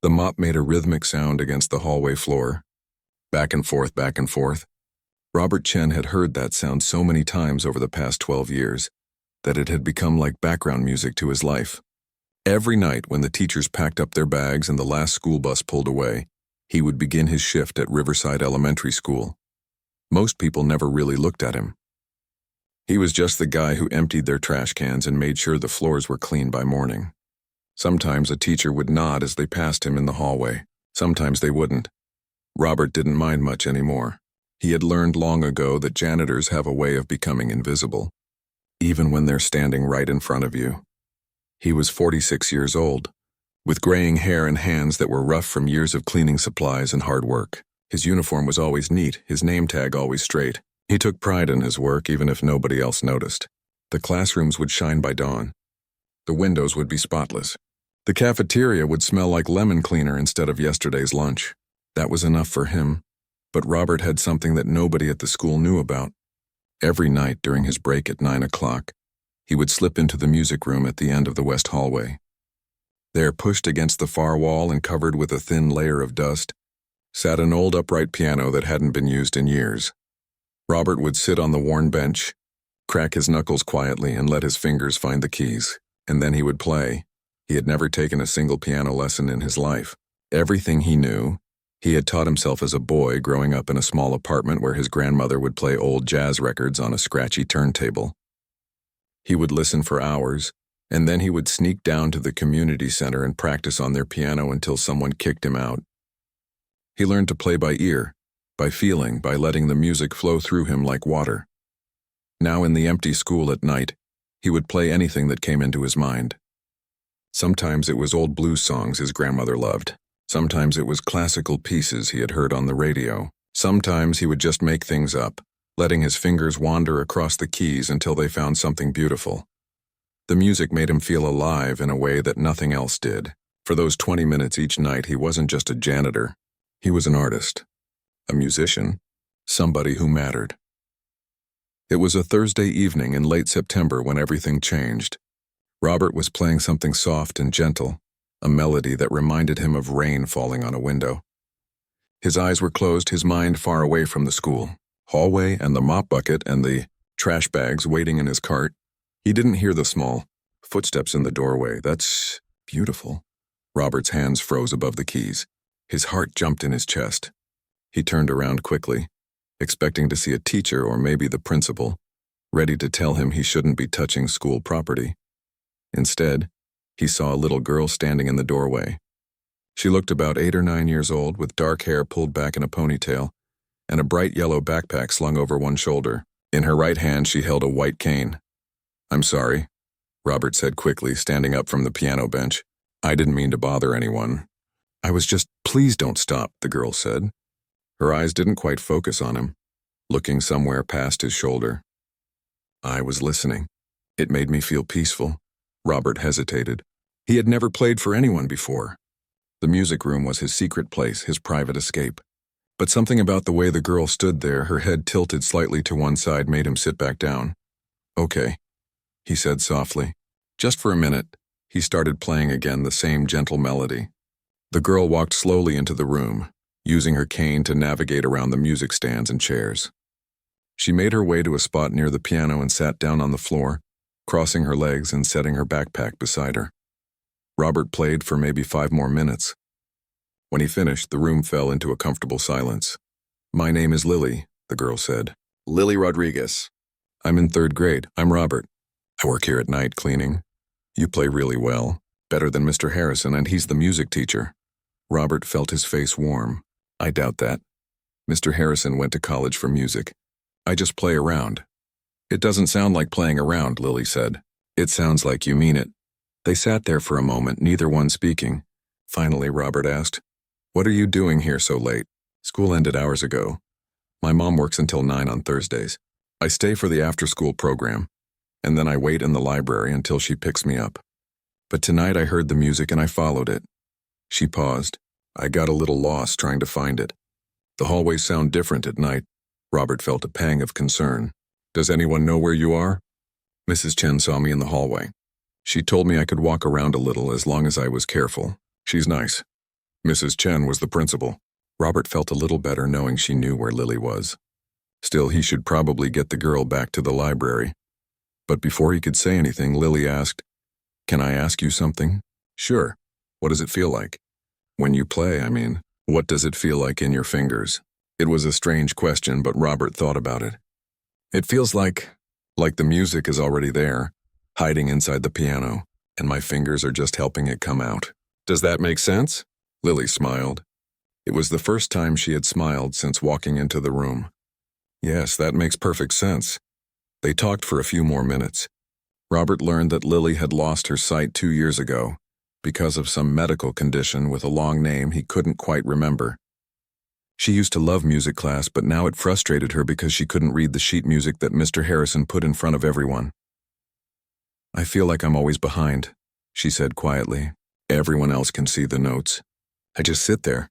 The mop made a rhythmic sound against the hallway floor. Back and forth, back and forth. Robert Chen had heard that sound so many times over the past 12 years that it had become like background music to his life. Every night when the teachers packed up their bags and the last school bus pulled away, he would begin his shift at Riverside Elementary School. Most people never really looked at him. He was just the guy who emptied their trash cans and made sure the floors were clean by morning. Sometimes a teacher would nod as they passed him in the hallway. Sometimes they wouldn't. Robert didn't mind much anymore. He had learned long ago that janitors have a way of becoming invisible, even when they're standing right in front of you. He was 46 years old, with graying hair and hands that were rough from years of cleaning supplies and hard work. His uniform was always neat, his name tag always straight. He took pride in his work even if nobody else noticed. The classrooms would shine by dawn. The windows would be spotless. The cafeteria would smell like lemon cleaner instead of yesterday's lunch. That was enough for him. But Robert had something that nobody at the school knew about. Every night during his break at 9 o'clock, he would slip into the music room at the end of the west hallway. There, pushed against the far wall and covered with a thin layer of dust, sat an old upright piano that hadn't been used in years. Robert would sit on the worn bench, crack his knuckles quietly and let his fingers find the keys, and then he would play. He had never taken a single piano lesson in his life. Everything he knew, he had taught himself as a boy growing up in a small apartment where his grandmother would play old jazz records on a scratchy turntable. He would listen for hours, and then he would sneak down to the community center and practice on their piano until someone kicked him out. He learned to play by ear, by feeling, by letting the music flow through him like water. Now in the empty school at night, he would play anything that came into his mind. Sometimes it was old blues songs his grandmother loved. Sometimes it was classical pieces he had heard on the radio. Sometimes he would just make things up, letting his fingers wander across the keys until they found something beautiful. The music made him feel alive in a way that nothing else did. For those 20 minutes each night, he wasn't just a janitor. He was an artist, a musician, somebody who mattered. It was a Thursday evening in late September when everything changed. Robert was playing something soft and gentle, a melody that reminded him of rain falling on a window. His eyes were closed, his mind far away from the school, hallway and the mop bucket and the trash bags waiting in his cart. He didn't hear the small footsteps in the doorway. That's beautiful. Robert's hands froze above the keys. His heart jumped in his chest. He turned around quickly, expecting to see a teacher or maybe the principal, ready to tell him he shouldn't be touching school property. Instead, he saw a little girl standing in the doorway. She looked about 8 or 9 years old with dark hair pulled back in a ponytail and a bright yellow backpack slung over one shoulder. In her right hand, she held a white cane. "I'm sorry," Robert said quickly, standing up from the piano bench. "I didn't mean to bother anyone. I was just—" "Please don't stop," the girl said. Her eyes didn't quite focus on him, looking somewhere past his shoulder. "I was listening. It made me feel peaceful." Robert hesitated. He had never played for anyone before. The music room was his secret place, his private escape. But something about the way the girl stood there, her head tilted slightly to one side, made him sit back down. "Okay," he said softly. Just for a minute, he started playing again, the same gentle melody. The girl walked slowly into the room, using her cane to navigate around the music stands and chairs. She made her way to a spot near the piano and sat down on the floor, crossing her legs and setting her backpack beside her. Robert played for maybe 5 more minutes. When he finished, the room fell into a comfortable silence. "My name is Lily," the girl said. "Lily Rodriguez. I'm in 3rd grade. I'm Robert. I work here at night cleaning. You play really well, better than Mr. Harrison, and he's the music teacher." Robert felt his face warm. "I doubt that. Mr. Harrison went to college for music. I just play around." "It doesn't sound like playing around," Lily said. "It sounds like you mean it." They sat there for a moment, neither one speaking. Finally, Robert asked, "What are you doing here so late?" "School ended hours ago. My mom works until 9 on Thursdays. I stay for the after-school program, and then I wait in the library until she picks me up. But tonight I heard the music and I followed it." She paused. "I got a little lost trying to find it. The hallways sound different at night." Robert felt a pang of concern. "Does anyone know where you are?" "Mrs. Chen saw me in the hallway. She told me I could walk around a little as long as I was careful. She's nice." Mrs. Chen was the principal. Robert felt a little better knowing she knew where Lily was. Still, he should probably get the girl back to the library. But before he could say anything, Lily asked, "Can I ask you something?" "Sure. What does it feel like?" "When you play, I mean. What does it feel like in your fingers?" It was a strange question, but Robert thought about it. "It feels like the music is already there, hiding inside the piano, and my fingers are just helping it come out." "Does that make sense?" Lily smiled. It was the first time she had smiled since walking into the room. "Yes, that makes perfect sense." They talked for a few more minutes. Robert learned that Lily had lost her sight 2 years ago because of some medical condition with a long name he couldn't quite remember. She used to love music class, but now it frustrated her because she couldn't read the sheet music that Mr. Harrison put in front of everyone. "I feel like I'm always behind," she said quietly. "Everyone else can see the notes. I just sit there."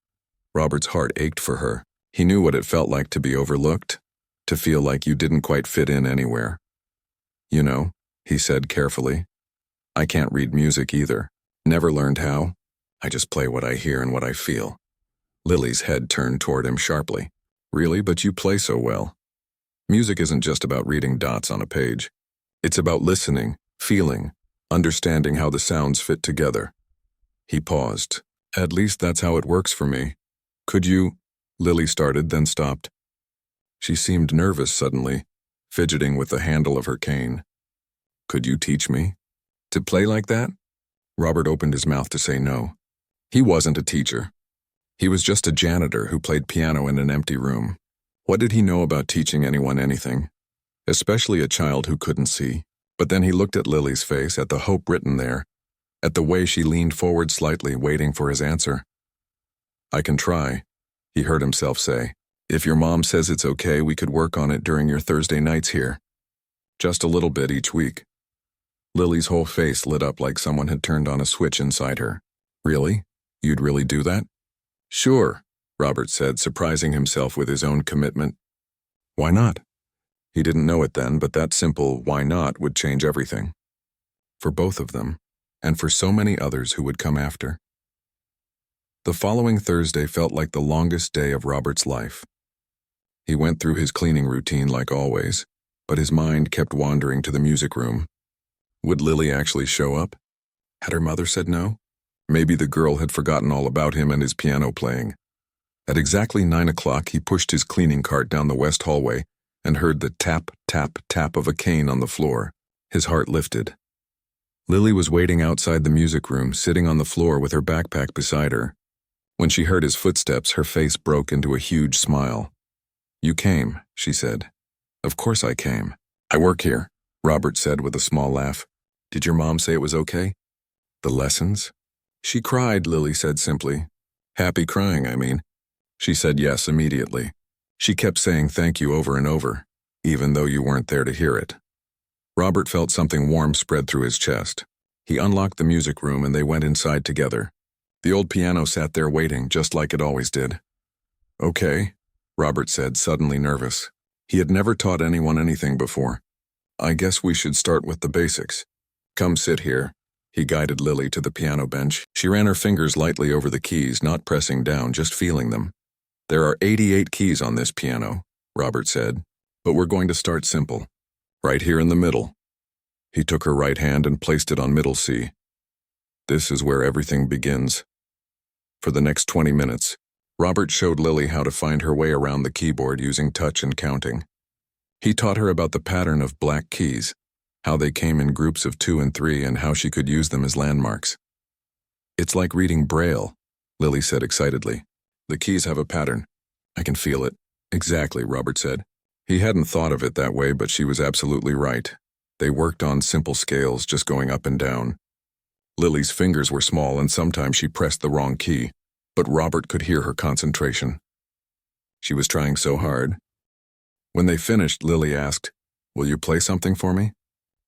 Robert's heart ached for her. He knew what it felt like to be overlooked, to feel like you didn't quite fit in anywhere. "You know," he said carefully, "I can't read music either. Never learned how. I just play what I hear and what I feel." Lily's head turned toward him sharply. "Really? But you play so well." "Music isn't just about reading dots on a page. It's about listening, feeling, understanding how the sounds fit together." He paused. "At least that's how it works for me. Could you—" Lily started, then stopped. She seemed nervous suddenly, fidgeting with the handle of her cane. "Could you teach me to play like that?" Robert opened his mouth to say no. He wasn't a teacher. He was just a janitor who played piano in an empty room. What did he know about teaching anyone anything? Especially a child who couldn't see. But then he looked at Lily's face, at the hope written there, at the way she leaned forward slightly, waiting for his answer. "I can try," he heard himself say. "If your mom says it's okay, we could work on it during your Thursday nights here. Just a little bit each week." Lily's whole face lit up like someone had turned on a switch inside her. "Really? You'd really do that?" "Sure," Robert said, surprising himself with his own commitment. Why not? He didn't know it then, but that simple "why not" would change everything. For both of them, and for so many others who would come after. The following Thursday felt like the longest day of Robert's life. He went through his cleaning routine like always, but his mind kept wandering to the music room. Would Lily actually show up? Had her mother said no? Maybe the girl had forgotten all about him and his piano playing. At exactly 9 o'clock, he pushed his cleaning cart down the west hallway and heard the tap, tap, tap of a cane on the floor. His heart lifted. Lily was waiting outside the music room, sitting on the floor with her backpack beside her. When she heard his footsteps, her face broke into a huge smile. "You came," she said. "Of course I came. I work here," Robert said with a small laugh. "Did your mom say it was okay?" "The lessons?" "She cried," Lily said simply. "Happy crying, I mean." She said yes immediately. She kept saying thank you over and over, even though you weren't there to hear it. Robert felt something warm spread through his chest. He unlocked the music room and they went inside together. The old piano sat there waiting, just like it always did. "Okay," Robert said, suddenly nervous. He had never taught anyone anything before. "I guess we should start with the basics. Come sit here." He guided Lily to the piano bench. She ran her fingers lightly over the keys, not pressing down, just feeling them. "There are 88 keys on this piano," Robert said, "but we're going to start simple. Right here in the middle." He took her right hand and placed it on middle C. "This is where everything begins." For the next 20 minutes, Robert showed Lily how to find her way around the keyboard using touch and counting. He taught her about the pattern of black keys, how they came in groups of 2 and 3, and how she could use them as landmarks. "It's like reading Braille," Lily said excitedly. "The keys have a pattern. I can feel it." "Exactly," Robert said. He hadn't thought of it that way, but she was absolutely right. They worked on simple scales, just going up and down. Lily's fingers were small and sometimes she pressed the wrong key, but Robert could hear her concentration. She was trying so hard. When they finished, Lily asked, "Will you play something for me?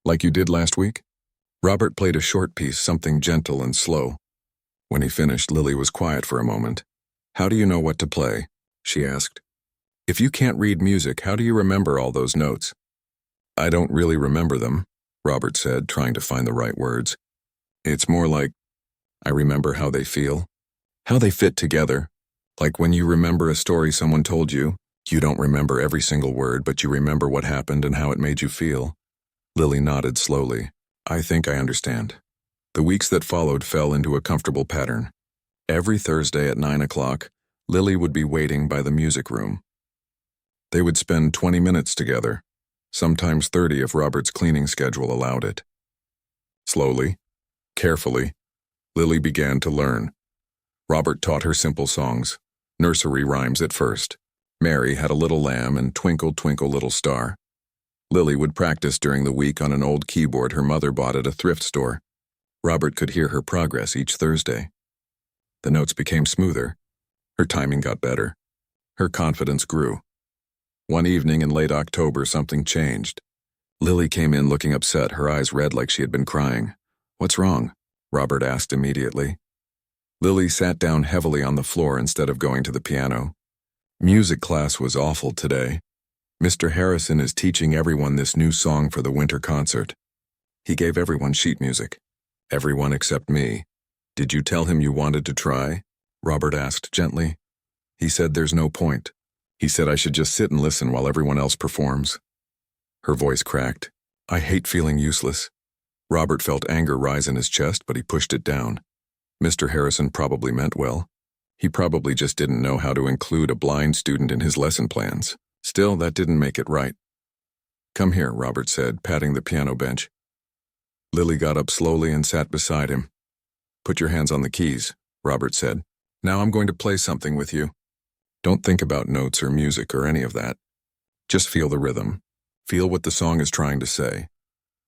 Like you did last week?" Robert played a short piece, something gentle and slow. When he finished, Lily was quiet for a moment. "How do you know what to play?" she asked. "If you can't read music, how do you remember all those notes?" "I don't really remember them," Robert said, trying to find the right words. "It's more like I remember how they feel." How they fit together. Like when you remember a story someone told you, you don't remember every single word, but you remember what happened and how it made you feel. Lily nodded slowly. I think I understand. The weeks that followed fell into a comfortable pattern. Every Thursday at 9 o'clock, Lily would be waiting by the music room. They would spend 20 minutes together, sometimes 30 if Robert's cleaning schedule allowed it. Slowly, carefully, Lily began to learn. Robert taught her simple songs, nursery rhymes at first. Mary had a little lamb and Twinkle, Twinkle, Little Star. Lily would practice during the week on an old keyboard her mother bought at a thrift store. Robert could hear her progress each Thursday. The notes became smoother. Her timing got better. Her confidence grew. One evening in late October, something changed. Lily came in looking upset, her eyes red like she had been crying. What's wrong? Robert asked immediately. Lily sat down heavily on the floor instead of going to the piano. Music class was awful today. Mr. Harrison is teaching everyone this new song for the winter concert. He gave everyone sheet music. Everyone except me. Did you tell him you wanted to try? Robert asked gently. He said there's no point. He said I should just sit and listen while everyone else performs. Her voice cracked. I hate feeling useless. Robert felt anger rise in his chest, but he pushed it down. Mr. Harrison probably meant well. He probably just didn't know how to include a blind student in his lesson plans. Still, that didn't make it right. Come here, Robert said, patting the piano bench. Lily got up slowly and sat beside him. Put your hands on the keys, Robert said. Now I'm going to play something with you. Don't think about notes or music or any of that. Just feel the rhythm. Feel what the song is trying to say.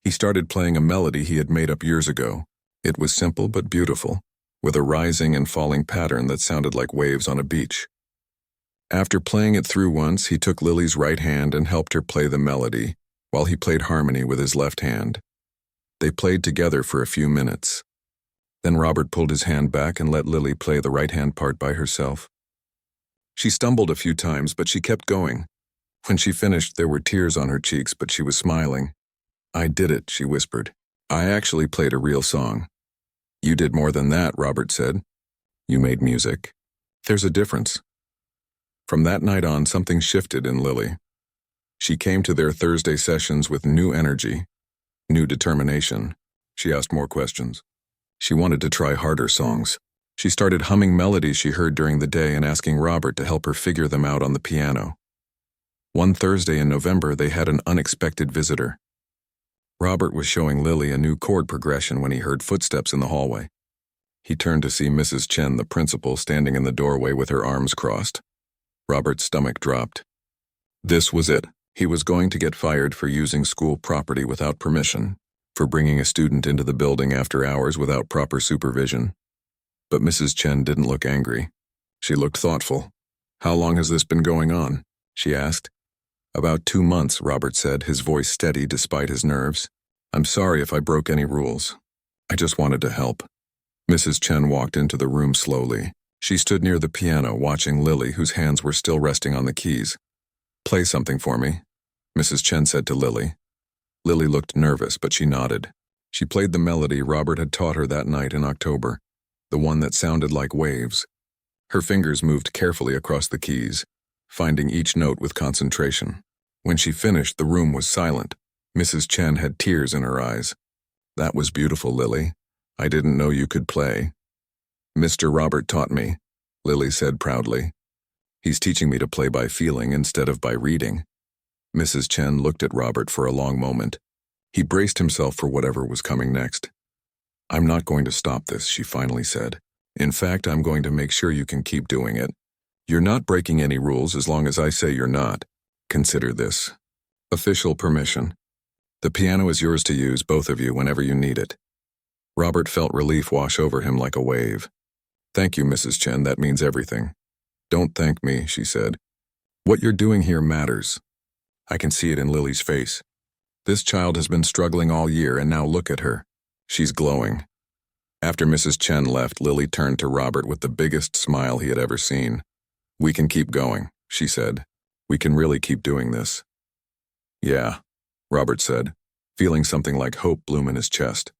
He started playing a melody he had made up years ago. It was simple but beautiful, with a rising and falling pattern that sounded like waves on a beach. After playing it through once, he took Lily's right hand and helped her play the melody, while he played harmony with his left hand. They played together for a few minutes. Then Robert pulled his hand back and let Lily play the right-hand part by herself. She stumbled a few times, but she kept going. When she finished, there were tears on her cheeks, but she was smiling. I did it, she whispered. I actually played a real song. You did more than that, Robert said. You made music. There's a difference. From that night on, something shifted in Lily. She came to their Thursday sessions with new energy, new determination. She asked more questions. She wanted to try harder songs. She started humming melodies she heard during the day and asking Robert to help her figure them out on the piano. One Thursday in November, they had an unexpected visitor. Robert was showing Lily a new chord progression when he heard footsteps in the hallway. He turned to see Mrs. Chen, the principal, standing in the doorway with her arms crossed. Robert's stomach dropped. This was it. He was going to get fired for using school property without permission, for bringing a student into the building after hours without proper supervision. But Mrs. Chen didn't look angry. She looked thoughtful. How long has this been going on? She asked. About 2 months, Robert said, his voice steady despite his nerves. I'm sorry if I broke any rules. I just wanted to help. Mrs. Chen walked into the room slowly. She stood near the piano, watching Lily, whose hands were still resting on the keys. Play something for me, Mrs. Chen said to Lily. Lily looked nervous, but she nodded. She played the melody Robert had taught her that night in October, the one that sounded like waves. Her fingers moved carefully across the keys, finding each note with concentration. When she finished, the room was silent. Mrs. Chen had tears in her eyes. That was beautiful, Lily. I didn't know you could play. Mr. Robert taught me, Lily said proudly. He's teaching me to play by feeling instead of by reading. Mrs. Chen looked at Robert for a long moment. He braced himself for whatever was coming next. I'm not going to stop this, she finally said. In fact, I'm going to make sure you can keep doing it. You're not breaking any rules as long as I say you're not. Consider this. Official permission. The piano is yours to use, both of you, whenever you need it. Robert felt relief wash over him like a wave. Thank you, Mrs. Chen, that means everything. Don't thank me, she said. What you're doing here matters. I can see it in Lily's face. This child has been struggling all year, and now look at her. She's glowing. After Mrs. Chen left, Lily turned to Robert with the biggest smile he had ever seen. We can keep going, she said. We can really keep doing this. Yeah, Robert said, feeling something like hope bloom in his chest.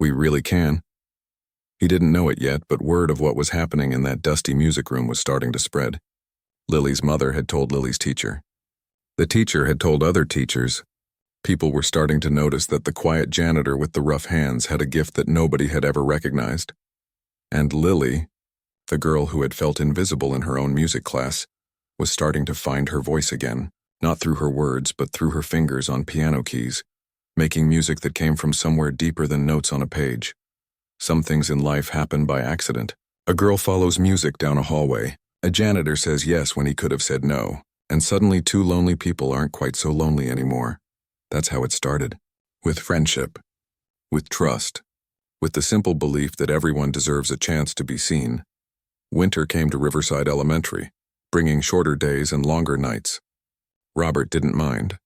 We really can. He didn't know it yet, but word of what was happening in that dusty music room was starting to spread. Lily's mother had told Lily's teacher. The teacher had told other teachers. People were starting to notice that the quiet janitor with the rough hands had a gift that nobody had ever recognized. And Lily, the girl who had felt invisible in her own music class, was starting to find her voice again, not through her words but through her fingers on piano keys, making music that came from somewhere deeper than notes on a page. Some things in life happen by accident. A girl follows music down a hallway. A janitor says yes when he could have said no, and suddenly two lonely people aren't quite so lonely anymore. That's how it started. With friendship. With trust. With the simple belief that everyone deserves a chance to be seen. Winter came to Riverside Elementary, bringing shorter days and longer nights. Robert didn't mind.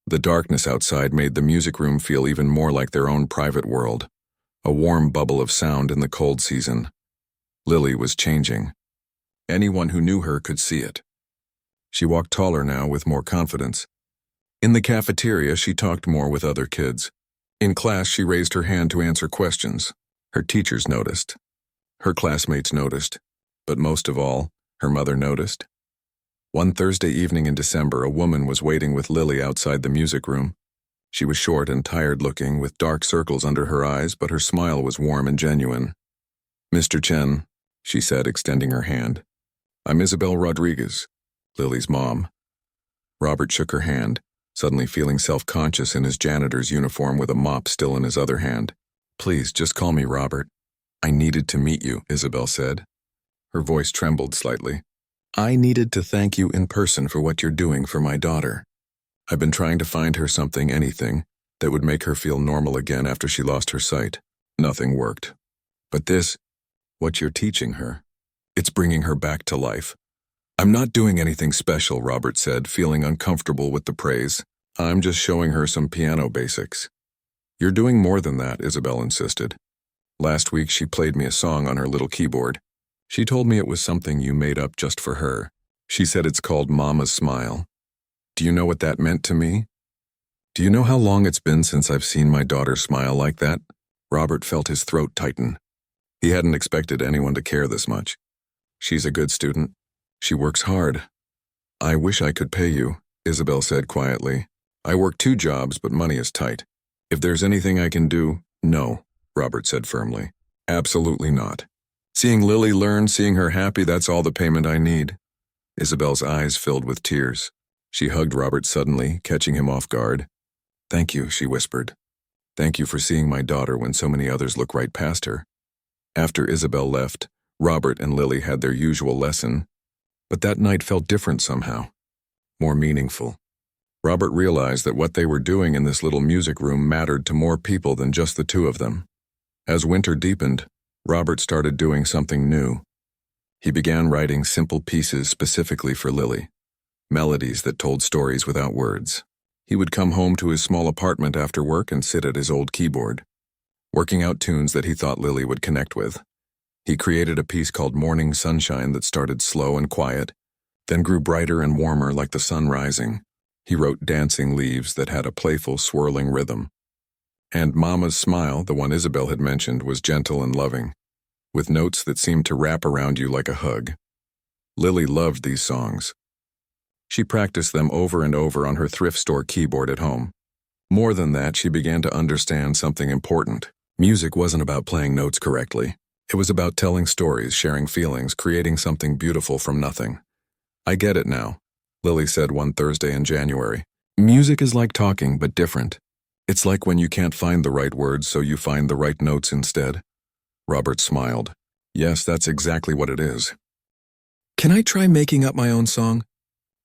The darkness outside made the music room feel even more like their own private world, a warm bubble of sound in the cold season. Lily was changing. Anyone who knew her could see it. She walked taller now with more confidence. In the cafeteria, she talked more with other kids. In class, she raised her hand to answer questions. Her teachers noticed. Her classmates noticed. But most of all, her mother noticed. One Thursday evening in December, a woman was waiting with Lily outside the music room. She was short and tired-looking, with dark circles under her eyes, but her smile was warm and genuine. "Mr. Chen," she said, extending her hand. "I'm Isabel Rodriguez, Lily's mom." Robert shook her hand, suddenly feeling self-conscious in his janitor's uniform with a mop still in his other hand. "Please, just call me Robert." "I needed to meet you," Isabel said. Her voice trembled slightly. "I needed to thank you in person for what you're doing for my daughter. I've been trying to find her something, anything, that would make her feel normal again after she lost her sight. Nothing worked. But this, what you're teaching her, it's bringing her back to life." "I'm not doing anything special," Robert said, feeling uncomfortable with the praise. "I'm just showing her some piano basics." "You're doing more than that," Isabel insisted. "Last week she played me a song on her little keyboard. She told me it was something you made up just for her. She said it's called Mama's Smile. Do you know what that meant to me? Do you know how long it's been since I've seen my daughter smile like that?" Robert felt his throat tighten. He hadn't expected anyone to care this much. "She's a good student. She works hard." "I wish I could pay you," Isabel said quietly. "I work 2 jobs, but money is tight. If there's anything I can do—" "No," Robert said firmly. "Absolutely not. Seeing Lily learn, seeing her happy, that's all the payment I need." Isabel's eyes filled with tears. She hugged Robert suddenly, catching him off guard. "Thank you," she whispered. "Thank you for seeing my daughter when so many others look right past her." After Isabel left, Robert and Lily had their usual lesson. But that night felt different somehow. More meaningful. Robert realized that what they were doing in this little music room mattered to more people than just the 2 of them. As winter deepened, Robert started doing something new. He began writing simple pieces specifically for Lily. Melodies that told stories without words. He would come home to his small apartment after work and sit at his old keyboard, working out tunes that he thought Lily would connect with. He created a piece called Morning Sunshine that started slow and quiet, then grew brighter and warmer like the sun rising. He wrote Dancing Leaves that had a playful, swirling rhythm. And Mama's Smile, the one Isabel had mentioned, was gentle and loving, with notes that seemed to wrap around you like a hug. Lily loved these songs. She practiced them over and over on her thrift store keyboard at home. More than that, she began to understand something important. Music wasn't about playing notes correctly. It was about telling stories, sharing feelings, creating something beautiful from nothing. "I get it now," Lily said one Thursday in January. "Music is like talking, but different. It's like when you can't find the right words, so you find the right notes instead." Robert smiled. "Yes, that's exactly what it is." "Can I try making up my own song?"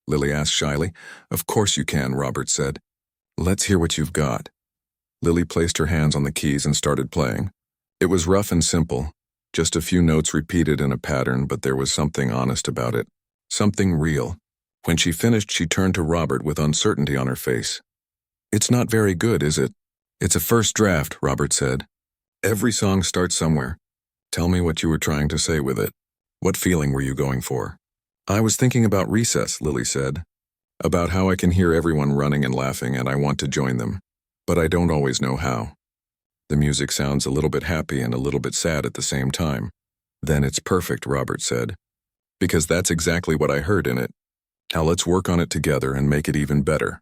Lily asked shyly. "Of course you can," Robert said. "Let's hear what you've got." Lily placed her hands on the keys and started playing. It was rough and simple. Just a few notes repeated in a pattern, but there was something honest about it. Something real. When she finished, she turned to Robert with uncertainty on her face. "It's not very good, is it?" "It's a first draft," Robert said. "Every song starts somewhere. Tell me what you were trying to say with it. What feeling were you going for?" "I was thinking about recess," Lily said. "About how I can hear everyone running and laughing and I want to join them. But I don't always know how." The music sounds a little bit happy and a little bit sad at the same time. Then it's perfect, Robert said. Because that's exactly what I heard in it. Now let's work on it together and make it even better.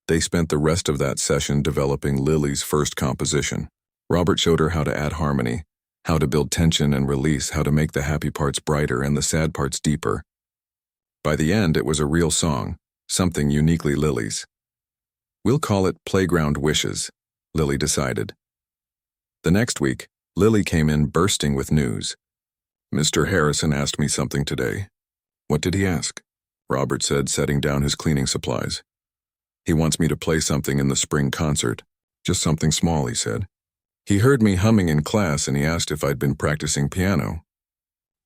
They spent the rest of that session developing Lily's first composition. Robert showed her how to add harmony, how to build tension and release, how to make the happy parts brighter and the sad parts deeper. By the end, it was a real song, something uniquely Lily's. We'll call it Playground Wishes, Lily decided. The next week, Lily came in bursting with news. Mr. Harrison asked me something today. What did he ask? Robert said, setting down his cleaning supplies. He wants me to play something in the spring concert. Just something small, he said. He heard me humming in class and he asked if I'd been practicing piano.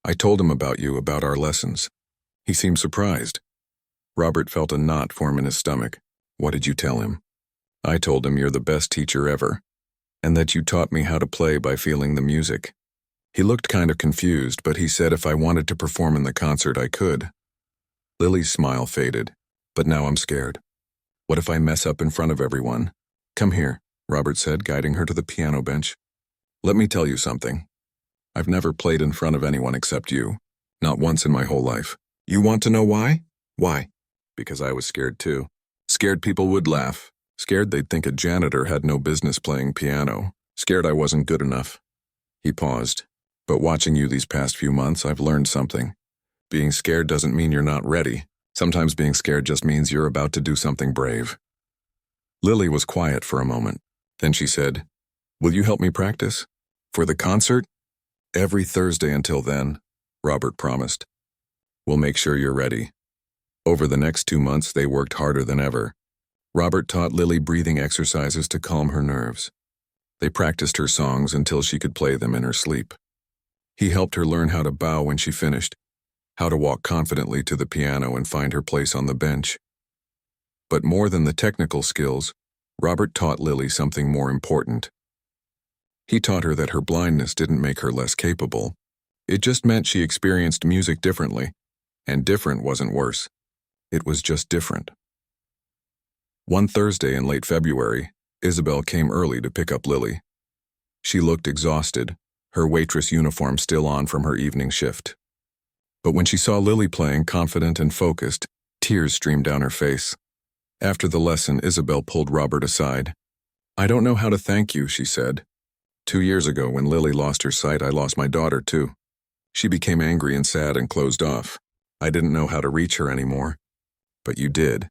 I told him about you, about our lessons. He seemed surprised. Robert felt a knot form in his stomach. What did you tell him? I told him you're the best teacher ever, and that you taught me how to play by feeling the music. He looked kind of confused, but he said if I wanted to perform in the concert, I could. Lily's smile faded, but now I'm scared. What if I mess up in front of everyone? Come here, Robert said, guiding her to the piano bench. Let me tell you something. I've never played in front of anyone except you. Not once in my whole life. You want to know why? Why? Because I was scared too. Scared people would laugh. Scared they'd think a janitor had no business playing piano. Scared I wasn't good enough. He paused. But watching you these past few months, I've learned something. Being scared doesn't mean you're not ready. Sometimes being scared just means you're about to do something brave. Lily was quiet for a moment. Then she said, Will you help me practice? For the concert? Every Thursday until then, Robert promised. We'll make sure you're ready. Over the next 2 months, they worked harder than ever. Robert taught Lily breathing exercises to calm her nerves. They practiced her songs until she could play them in her sleep. He helped her learn how to bow when she finished, how to walk confidently to the piano and find her place on the bench. But more than the technical skills, Robert taught Lily something more important. He taught her that her blindness didn't make her less capable. It just meant she experienced music differently, and different wasn't worse. It was just different. One Thursday in late February, Isabel came early to pick up Lily. She looked exhausted, her waitress uniform still on from her evening shift. But when she saw Lily playing, confident and focused, tears streamed down her face. After the lesson, Isabel pulled Robert aside. I don't know how to thank you, she said. 2 years ago, when Lily lost her sight, I lost my daughter, too. She became angry and sad and closed off. I didn't know how to reach her anymore. But you did.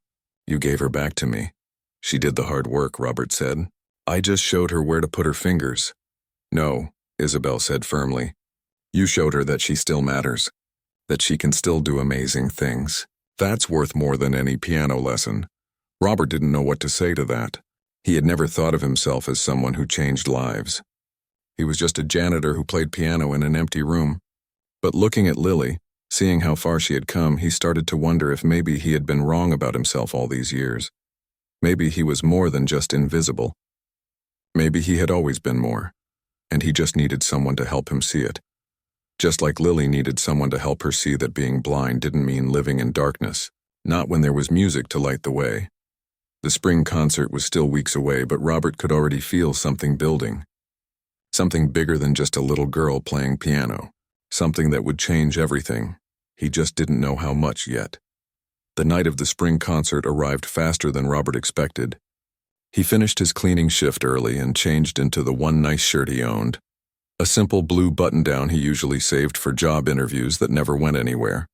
You gave her back to me. She did the hard work, Robert said. I just showed her where to put her fingers. No, Isabel said firmly. You showed her that she still matters, that she can still do amazing things. That's worth more than any piano lesson. Robert didn't know what to say to that. He had never thought of himself as someone who changed lives. He was just a janitor who played piano in an empty room. But looking at Lily, seeing how far she had come, he started to wonder if maybe he had been wrong about himself all these years. Maybe he was more than just invisible. Maybe he had always been more, and he just needed someone to help him see it. Just like Lily needed someone to help her see that being blind didn't mean living in darkness, not when there was music to light the way. The spring concert was still weeks away, but Robert could already feel something building. Something bigger than just a little girl playing piano. Something that would change everything. He just didn't know how much yet. The night of the spring concert arrived faster than Robert expected. He finished his cleaning shift early and changed into the one nice shirt he owned. A simple blue button-down he usually saved for job interviews that never went anywhere.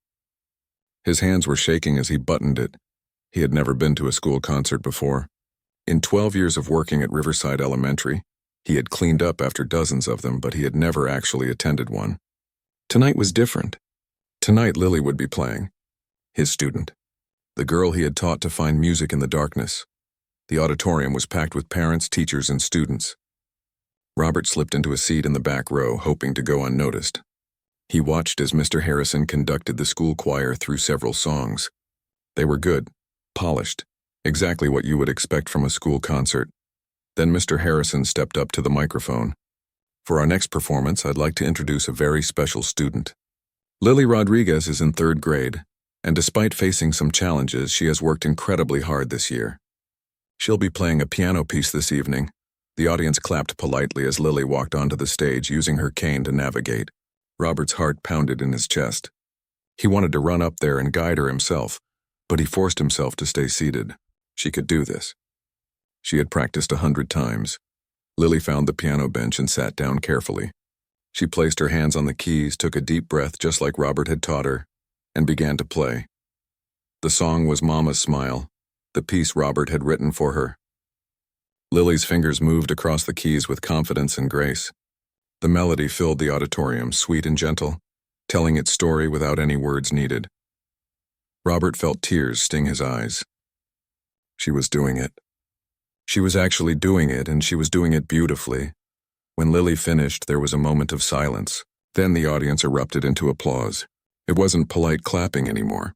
His hands were shaking as he buttoned it. He had never been to a school concert before. In 12 years of working at Riverside Elementary, he had cleaned up after dozens of them, but he had never actually attended one. Tonight was different. Tonight Lily would be playing. His student. The girl he had taught to find music in the darkness. The auditorium was packed with parents, teachers, and students. Robert slipped into a seat in the back row, hoping to go unnoticed. He watched as Mr. Harrison conducted the school choir through several songs. They were good, polished, exactly what you would expect from a school concert. Then Mr. Harrison stepped up to the microphone. For our next performance, I'd like to introduce a very special student. Lily Rodriguez is in 3rd grade, and despite facing some challenges, she has worked incredibly hard this year. She'll be playing a piano piece this evening, The audience clapped politely as Lily walked onto the stage using her cane to navigate. Robert's heart pounded in his chest. He wanted to run up there and guide her himself, but he forced himself to stay seated. She could do this. She had practiced 100 times. Lily found the piano bench and sat down carefully. She placed her hands on the keys, took a deep breath just like Robert had taught her, and began to play. The song was Mama's Smile, the piece Robert had written for her. Lily's fingers moved across the keys with confidence and grace. The melody filled the auditorium, sweet and gentle, telling its story without any words needed. Robert felt tears sting his eyes. She was doing it. She was actually doing it, and she was doing it beautifully. When Lily finished, there was a moment of silence. Then the audience erupted into applause. It wasn't polite clapping anymore.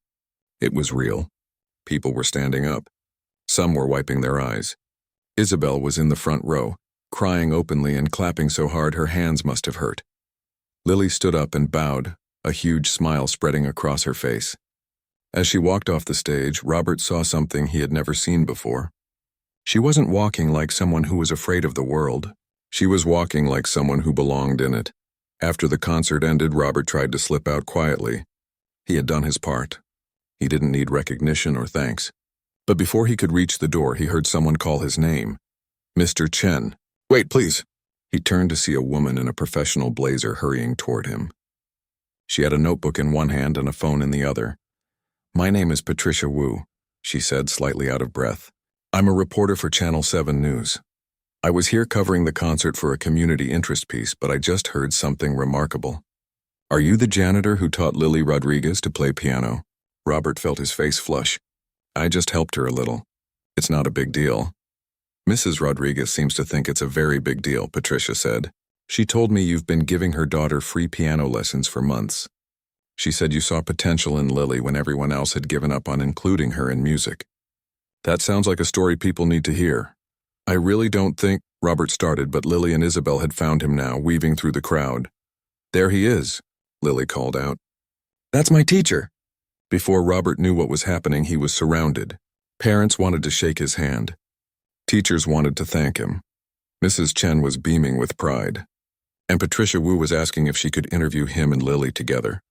It was real. People were standing up. Some were wiping their eyes. Isabel was in the front row, crying openly and clapping so hard her hands must have hurt. Lily stood up and bowed, a huge smile spreading across her face. As she walked off the stage, Robert saw something he had never seen before. She wasn't walking like someone who was afraid of the world. She was walking like someone who belonged in it. After the concert ended, Robert tried to slip out quietly. He had done his part. He didn't need recognition or thanks. But before he could reach the door, he heard someone call his name. Mr. Chen. Wait, please. He turned to see a woman in a professional blazer hurrying toward him. She had a notebook in one hand and a phone in the other. My name is Patricia Wu, she said, slightly out of breath. I'm a reporter for Channel 7 News. I was here covering the concert for a community interest piece, but I just heard something remarkable. Are you the janitor who taught Lily Rodriguez to play piano? Robert felt his face flush. I just helped her a little. It's not a big deal. Mrs. Rodriguez seems to think it's a very big deal, Patricia said. She told me you've been giving her daughter free piano lessons for months. She said you saw potential in Lily when everyone else had given up on including her in music. That sounds like a story people need to hear. I really don't think, Robert started, but Lily and Isabel had found him now, weaving through the crowd. There he is, Lily called out. That's my teacher. Before Robert knew what was happening, he was surrounded. Parents wanted to shake his hand. Teachers wanted to thank him. Mrs. Chen was beaming with pride. And Patricia Wu was asking if she could interview him and Lily together.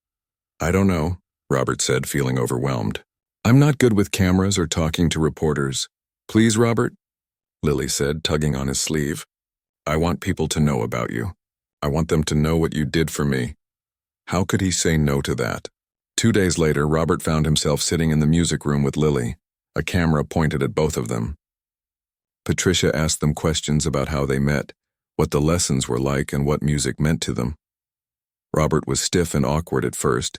I don't know, Robert said, feeling overwhelmed. I'm not good with cameras or talking to reporters. Please, Robert? Lily said, tugging on his sleeve. I want people to know about you. I want them to know what you did for me. How could he say no to that? 2 days later, Robert found himself sitting in the music room with Lily, a camera pointed at both of them. Patricia asked them questions about how they met, what the lessons were like, and what music meant to them. Robert was stiff and awkward at first,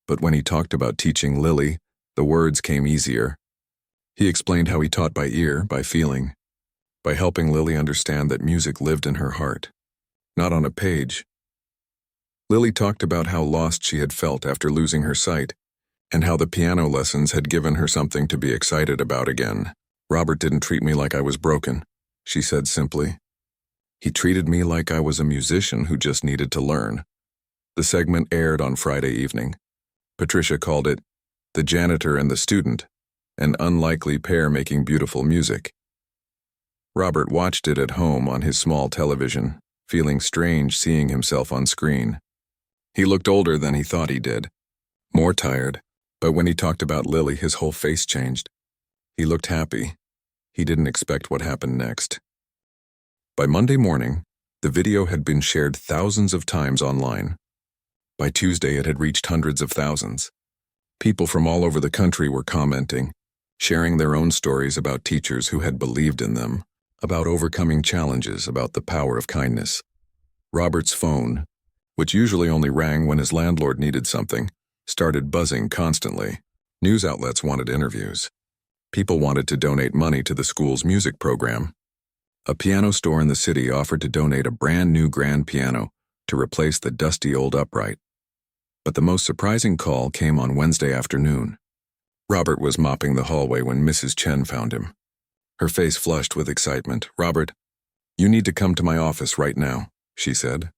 but when he talked about teaching Lily, the words came easier. He explained how he taught by ear, by feeling, by helping Lily understand that music lived in her heart, not on a page. Lily talked about how lost she had felt after losing her sight, and how the piano lessons had given her something to be excited about again. Robert didn't treat me like I was broken, she said simply. He treated me like I was a musician who just needed to learn. The segment aired on Friday evening. Patricia called it The Janitor and the Student, an unlikely pair making beautiful music. Robert watched it at home on his small television, feeling strange seeing himself on screen. He looked older than he thought he did, more tired, but when he talked about Lily, his whole face changed. He looked happy. He didn't expect what happened next. By Monday morning, the video had been shared thousands of times online. By Tuesday, it had reached hundreds of thousands. People from all over the country were commenting, sharing their own stories about teachers who had believed in them, about overcoming challenges, about the power of kindness. Robert's phone, which usually only rang when his landlord needed something, started buzzing constantly. News outlets wanted interviews. People wanted to donate money to the school's music program. A piano store in the city offered to donate a brand new grand piano to replace the dusty old upright. But the most surprising call came on Wednesday afternoon. Robert was mopping the hallway when Mrs. Chen found him. Her face flushed with excitement. Robert, you need to come to my office right now, she said.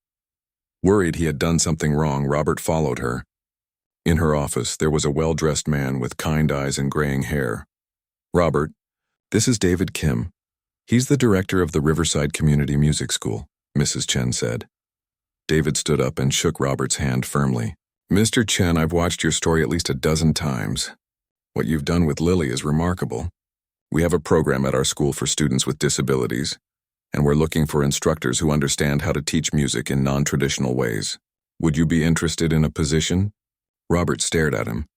Worried he had done something wrong, Robert followed her. In her office, there was a well-dressed man with kind eyes and graying hair. Robert, this is David Kim. He's the director of the Riverside Community Music School, Mrs. Chen said. David stood up and shook Robert's hand firmly. Mr. Chen, I've watched your story at least a dozen times. What you've done with Lily is remarkable. We have a program at our school for students with disabilities, and we're looking for instructors who understand how to teach music in non-traditional ways. Would you be interested in a position? Robert stared at him.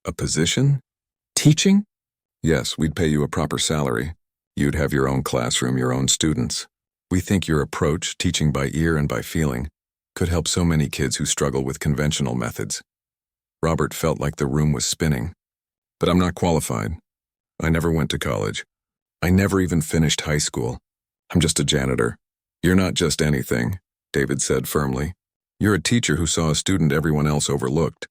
A position? Teaching? Yes, we'd pay you a proper salary. You'd have your own classroom, your own students. We think your approach, teaching by ear and by feeling, could help so many kids who struggle with conventional methods. Robert felt like the room was spinning. But I'm not qualified. I never went to college. I never even finished high school. I'm just a janitor. You're not just anything, David said firmly. You're a teacher who saw a student everyone else overlooked.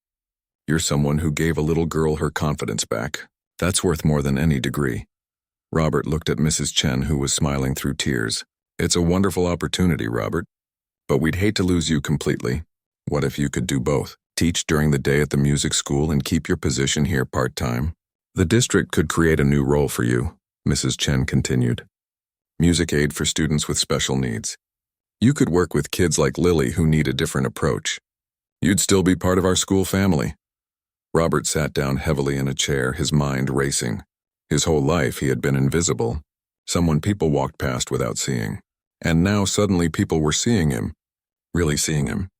You're someone who gave a little girl her confidence back. That's worth more than any degree. Robert looked at Mrs. Chen, who was smiling through tears. It's a wonderful opportunity, Robert. But we'd hate to lose you completely. What if you could do both? Teach during the day at the music school and keep your position here part-time? The district could create a new role for you, Mrs. Chen continued. Music aid for students with special needs. You could work with kids like Lily who need a different approach. You'd still be part of our school family. Robert sat down heavily in a chair, his mind racing. His whole life he had been invisible, someone people walked past without seeing. And now suddenly people were seeing him, really seeing him.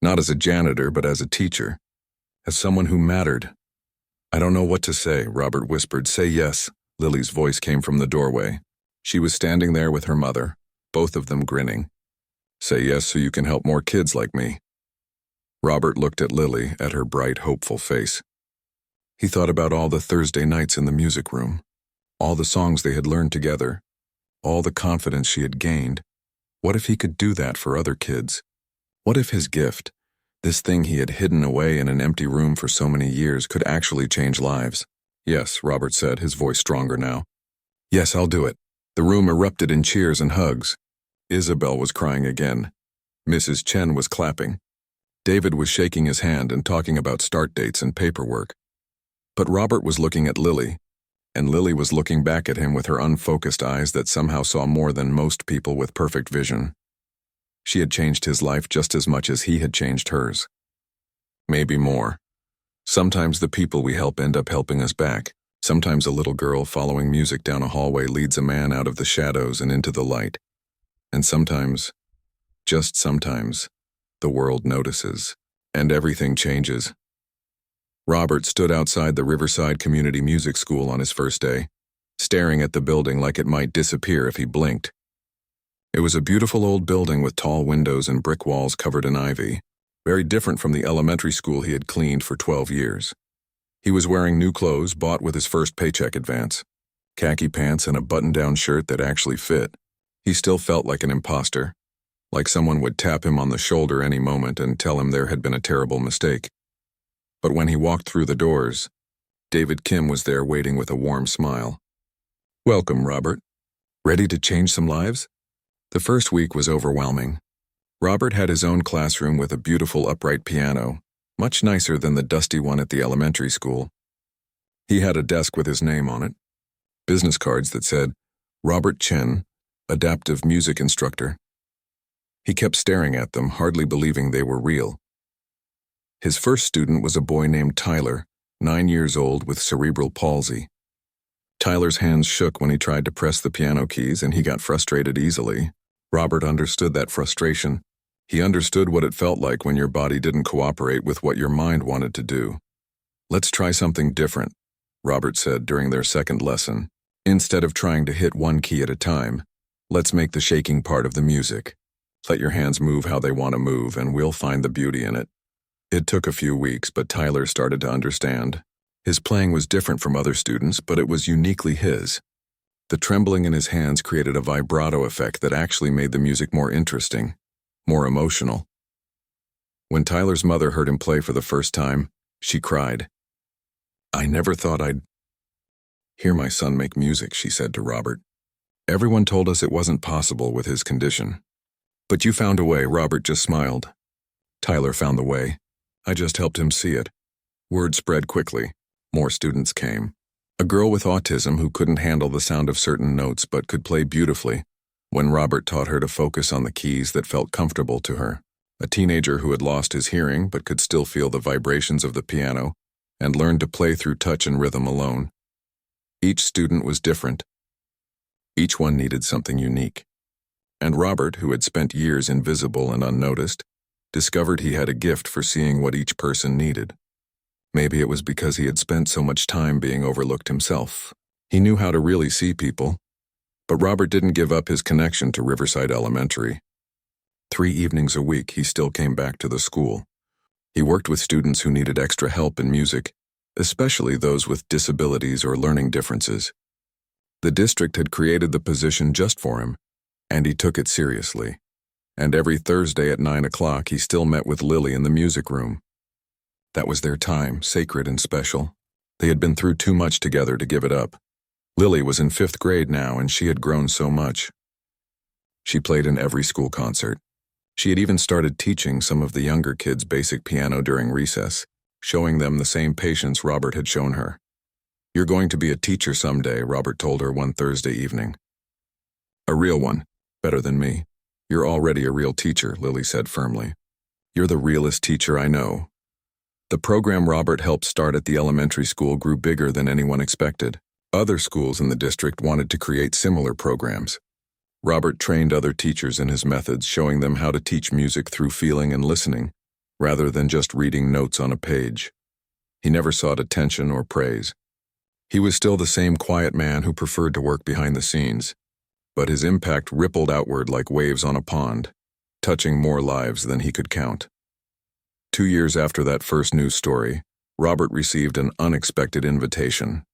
Not as a janitor, but as a teacher, as someone who mattered. I don't know what to say, Robert whispered. Say yes. Lily's voice came from the doorway. She was standing there with her mother, both of them grinning. Say yes so you can help more kids like me. Robert looked at Lily, at her bright, hopeful face. He thought about all the Thursday nights in the music room, all the songs they had learned together, all the confidence she had gained. What if he could do that for other kids? What if his gift, this thing he had hidden away in an empty room for so many years, could actually change lives? Yes, Robert said, his voice stronger now. Yes, I'll do it. The room erupted in cheers and hugs. Isabel was crying again. Mrs. Chen was clapping. David was shaking his hand and talking about start dates and paperwork. But Robert was looking at Lily, and Lily was looking back at him with her unfocused eyes that somehow saw more than most people with perfect vision. She had changed his life just as much as he had changed hers. Maybe more. Sometimes the people we help end up helping us back. Sometimes a little girl following music down a hallway leads a man out of the shadows and into the light. And sometimes, just sometimes, the world notices, and everything changes. Robert stood outside the Riverside Community Music School on his first day, staring at the building like it might disappear if he blinked. It was a beautiful old building with tall windows and brick walls covered in ivy, very different from the elementary school he had cleaned for 12 years. He was wearing new clothes bought with his first paycheck advance, khaki pants and a button-down shirt that actually fit. He still felt like an imposter, like someone would tap him on the shoulder any moment and tell him there had been a terrible mistake. But when he walked through the doors, David Kim was there waiting with a warm smile. Welcome, Robert. Ready to change some lives? The first week was overwhelming. Robert had his own classroom with a beautiful upright piano, much nicer than the dusty one at the elementary school. He had a desk with his name on it, business cards that said, Robert Chen, Adaptive Music Instructor. He kept staring at them, hardly believing they were real. His first student was a boy named Tyler, 9 years old with cerebral palsy. Tyler's hands shook when he tried to press the piano keys and he got frustrated easily. Robert understood that frustration. He understood what it felt like when your body didn't cooperate with what your mind wanted to do. Let's try something different, Robert said during their second lesson. Instead of trying to hit one key at a time, let's make the shaking part of the music. Let your hands move how they want to move and we'll find the beauty in it. It took a few weeks, but Tyler started to understand. His playing was different from other students, but it was uniquely his. The trembling in his hands created a vibrato effect that actually made the music more interesting, more emotional. When Tyler's mother heard him play for the first time, she cried. I never thought I'd hear my son make music, she said to Robert. Everyone told us it wasn't possible with his condition. But you found a way, Robert just smiled. Tyler found the way. I just helped him see it. Word spread quickly. More students came. A girl with autism who couldn't handle the sound of certain notes but could play beautifully when Robert taught her to focus on the keys that felt comfortable to her. A teenager who had lost his hearing but could still feel the vibrations of the piano and learned to play through touch and rhythm alone. Each student was different. Each one needed something unique. And Robert, who had spent years invisible and unnoticed, discovered he had a gift for seeing what each person needed. Maybe it was because he had spent so much time being overlooked himself. He knew how to really see people. But Robert didn't give up his connection to Riverside Elementary. 3 evenings a week, he still came back to the school. He worked with students who needed extra help in music, especially those with disabilities or learning differences. The district had created the position just for him, and he took it seriously. And every Thursday at 9 o'clock, he still met with Lily in the music room. That was their time, sacred and special. They had been through too much together to give it up. Lily was in 5th grade now, and she had grown so much. She played in every school concert. She had even started teaching some of the younger kids basic piano during recess, showing them the same patience Robert had shown her. "You're going to be a teacher someday," Robert told her one Thursday evening. "A real one, better than me. You're already a real teacher," Lily said firmly. "You're the realest teacher I know." The program Robert helped start at the elementary school grew bigger than anyone expected. Other schools in the district wanted to create similar programs. Robert trained other teachers in his methods, showing them how to teach music through feeling and listening, rather than just reading notes on a page. He never sought attention or praise. He was still the same quiet man who preferred to work behind the scenes, but his impact rippled outward like waves on a pond, touching more lives than he could count. 2 years after that first news story, Robert received an unexpected invitation.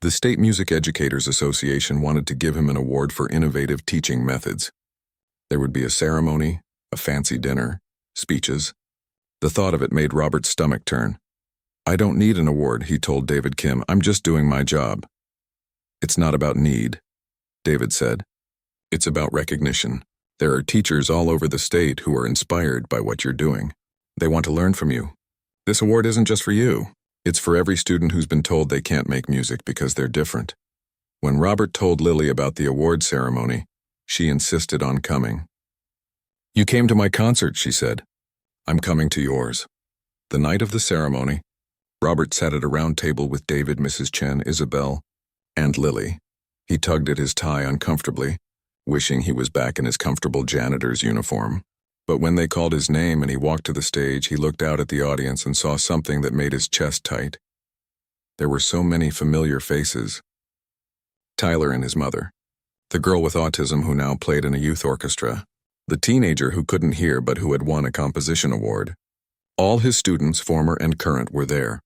The State Music Educators Association wanted to give him an award for innovative teaching methods. There would be a ceremony, a fancy dinner, speeches. The thought of it made Robert's stomach turn. "I don't need an award," he told David Kim. "I'm just doing my job." "It's not about need," David said. "It's about recognition. There are teachers all over the state who are inspired by what you're doing. They want to learn from you. This award isn't just for you. It's for every student who's been told they can't make music because they're different." When Robert told Lily about the award ceremony, she insisted on coming. "You came to my concert," she said. "I'm coming to yours." The night of the ceremony, Robert sat at a round table with David, Mrs. Chen, Isabel, and Lily. He tugged at his tie uncomfortably, wishing he was back in his comfortable janitor's uniform. But when they called his name and he walked to the stage, he looked out at the audience and saw something that made his chest tight. There were so many familiar faces. Tyler and his mother, the girl with autism who now played in a youth orchestra, the teenager who couldn't hear but who had won a composition award. All his students, former and current, were there.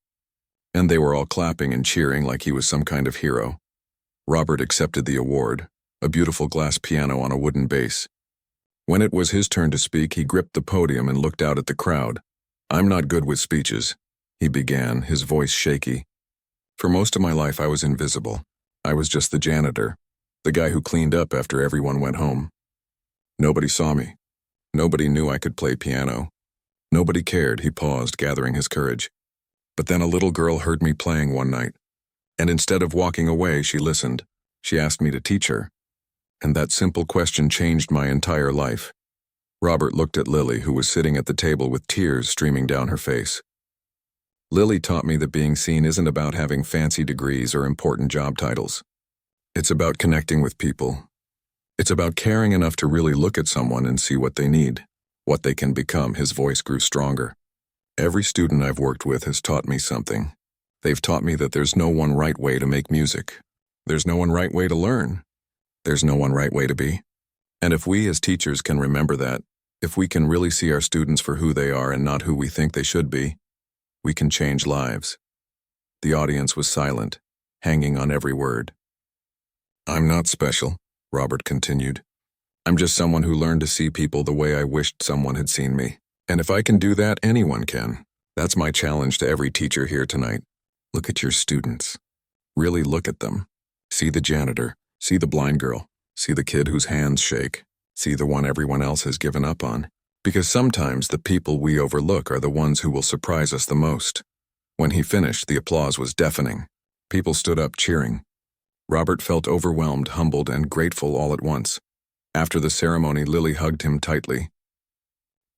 And they were all clapping and cheering like he was some kind of hero. Robert accepted the award, a beautiful glass piano on a wooden base. When it was his turn to speak, he gripped the podium and looked out at the crowd. "I'm not good with speeches," he began, his voice shaky. "For most of my life I was invisible. I was just the janitor, the guy who cleaned up after everyone went home. Nobody saw me. Nobody knew I could play piano. Nobody cared." He paused, gathering his courage. "But then a little girl heard me playing one night, and instead of walking away, she listened. She asked me to teach her. And that simple question changed my entire life." Robert looked at Lily, who was sitting at the table with tears streaming down her face. "Lily taught me that being seen isn't about having fancy degrees or important job titles. It's about connecting with people. It's about caring enough to really look at someone and see what they need, what they can become." His voice grew stronger. "Every student I've worked with has taught me something. They've taught me that there's no one right way to make music. There's no one right way to learn. There's no one right way to be. And if we as teachers can remember that, if we can really see our students for who they are and not who we think they should be, we can change lives." The audience was silent, hanging on every word. "I'm not special," Robert continued. "I'm just someone who learned to see people the way I wished someone had seen me. And if I can do that, anyone can. That's my challenge to every teacher here tonight. Look at your students. Really look at them. See the janitor. See the blind girl. See the kid whose hands shake. See the one everyone else has given up on. Because sometimes the people we overlook are the ones who will surprise us the most." When he finished, the applause was deafening. People stood up cheering. Robert felt overwhelmed, humbled, and grateful all at once. After the ceremony, Lily hugged him tightly.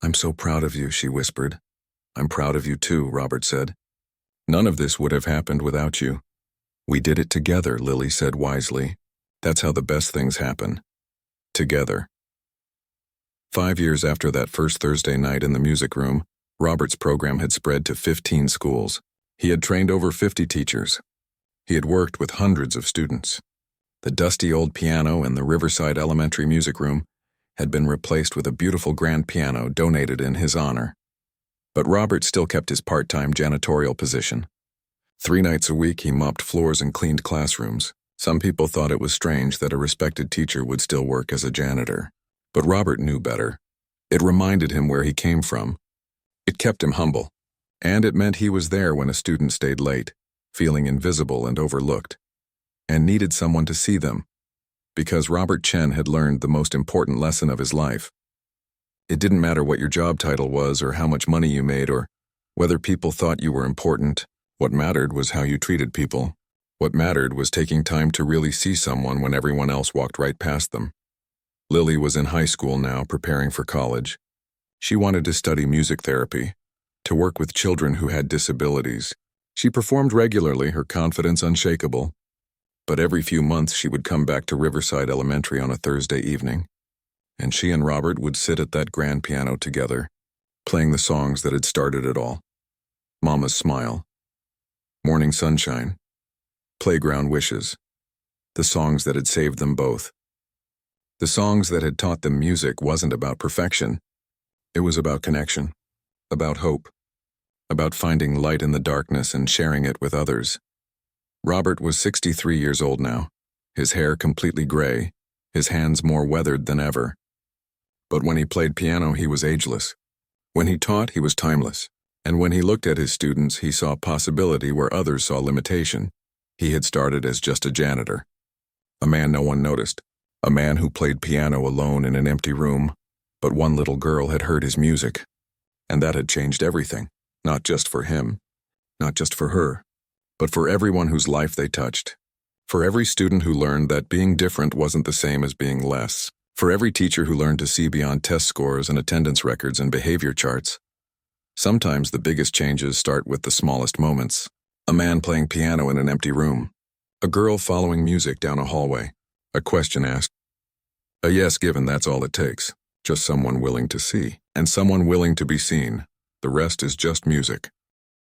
"I'm so proud of you," she whispered. "I'm proud of you too," Robert said. "None of this would have happened without you." "We did it together," Lily said wisely. "That's how the best things happen. Together." 5 years after that first Thursday night in the music room, Robert's program had spread to 15 schools. He had trained over 50 teachers. He had worked with hundreds of students. The dusty old piano in the Riverside Elementary music room had been replaced with a beautiful grand piano donated in his honor. But Robert still kept his part-time janitorial position. 3 nights a week he mopped floors and cleaned classrooms. Some people thought it was strange that a respected teacher would still work as a janitor. But Robert knew better. It reminded him where he came from. It kept him humble. And it meant he was there when a student stayed late, feeling invisible and overlooked, and needed someone to see them. Because Robert Chen had learned the most important lesson of his life. It didn't matter what your job title was or how much money you made or whether people thought you were important. What mattered was how you treated people. What mattered was taking time to really see someone when everyone else walked right past them. Lily was in high school now, preparing for college. She wanted to study music therapy, to work with children who had disabilities. She performed regularly, her confidence unshakable. But every few months she would come back to Riverside Elementary on a Thursday evening, and she and Robert would sit at that grand piano together, playing the songs that had started it all. Mama's Smile, Morning Sunshine, Playground Wishes, the songs that had saved them both. The songs that had taught them music wasn't about perfection. It was about connection, about hope, about finding light in the darkness and sharing it with others. Robert was 63 years old now, his hair completely gray, his hands more weathered than ever. But when he played piano, he was ageless. When he taught, he was timeless. And when he looked at his students, he saw possibility where others saw limitation. He had started as just a janitor, a man no one noticed, a man who played piano alone in an empty room, but one little girl had heard his music. And that had changed everything, not just for him, not just for her, but for everyone whose life they touched. For every student who learned that being different wasn't the same as being less. For every teacher who learned to see beyond test scores and attendance records and behavior charts. Sometimes the biggest changes start with the smallest moments. A man playing piano in an empty room. A girl following music down a hallway. A question asked. A yes given, that's all it takes. Just someone willing to see. And someone willing to be seen. The rest is just music.